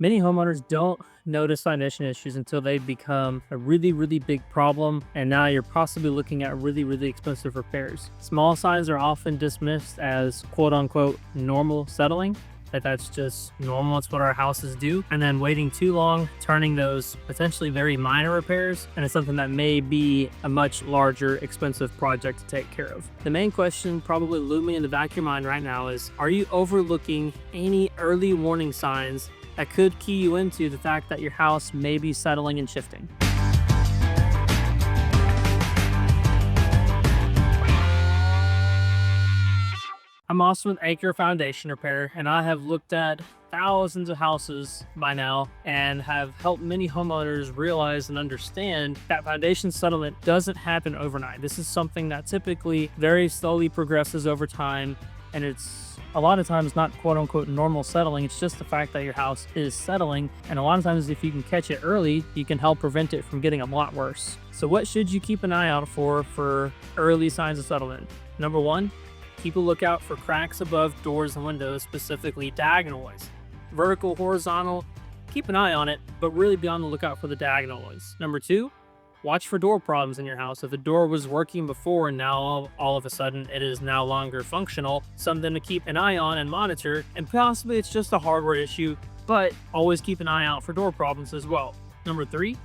Many homeowners don't notice foundation issues until they become a really big problem, and now you're possibly looking at really expensive repairs. Small signs are often dismissed as quote unquote normal settling, that's just normal, it's what our houses do, and then waiting too long, turning those potentially very minor repairs into something that may be a much larger, expensive project to take care of. The main question probably looming in the back of your mind right now is, are you overlooking any early warning signs that could key you into the fact that your house may be settling and shifting? I'm also with Anchor Foundation Repair, and I have looked at thousands of houses by now and have helped many homeowners realize and understand that foundation settlement doesn't happen overnight. This is something that typically very slowly progresses over time, and it's a lot of times not quote unquote normal settling. It's just the fact that your house is settling, and a lot of times if you can catch it early, you can help prevent it from getting a lot worse. So what should you keep an eye out for early signs of settlement? Number one, keep a lookout for cracks above doors and windows, specifically diagonal ones. Vertical, horizontal, keep an eye on it, but really be on the lookout for the diagonal ones. Number two, watch for door problems in your house. If the door was working before and now all of a sudden it is no longer functional, something to keep an eye on and monitor, and possibly it's just a hardware issue, but always keep an eye out for door problems as well. Number three,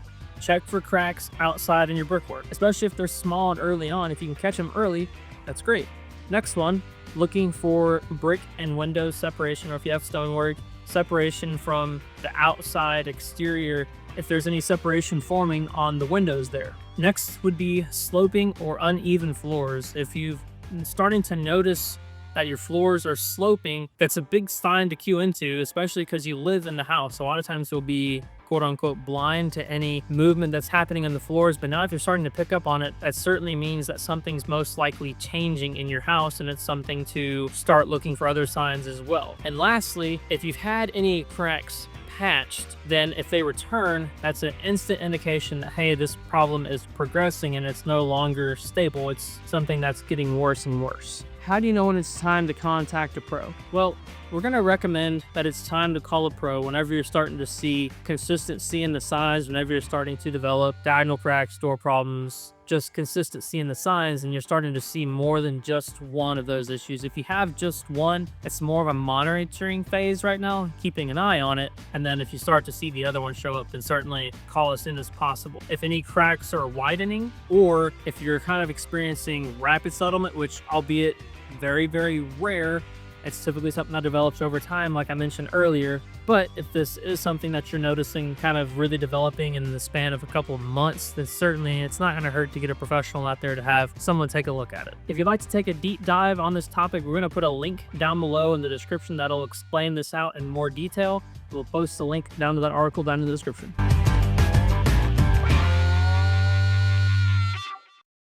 check for cracks outside in your brickwork, especially if they're small and early on. If you can catch them early, that's great. Next one, looking for brick and window separation, or if you have stonework, separation from the outside exterior, if there's any separation forming on the windows there. Next would be sloping or uneven floors. If you've been starting to notice that your floors are sloping, that's a big sign to cue into, especially because you live in the house. A lot of times you'll be quote unquote blind to any movement that's happening on the floors, but now if you're starting to pick up on it, that certainly means that something's most likely changing in your house, and it's something to start looking for other signs as well. And lastly, if you've had any cracks patched, then if they return, that's an instant indication that, hey, this problem is progressing and it's no longer stable. It's something that's getting worse and worse. How do you know when it's time to contact a pro? Well, we're going to recommend that it's time to call a pro whenever you're starting to see consistency in the signs, whenever you're starting to develop diagonal cracks, door problems, just consistency in the signs, and you're starting to see more than just one of those issues. If you have just one, it's more of a monitoring phase right now, keeping an eye on it. And then if you start to see the other one show up, then certainly call us in as possible. If any cracks are widening, or if you're kind of experiencing rapid settlement, which albeit very rare, it's typically something that develops over time, like I mentioned earlier. But if this is something that you're noticing kind of really developing in the span of a couple of months, then certainly it's not going to hurt to get a professional out there to have someone take a look at it. If you'd like to take a deep dive on this topic, we're going to put a link down below in the description that'll explain this out in more detail. We'll post the link down to that article down in the description.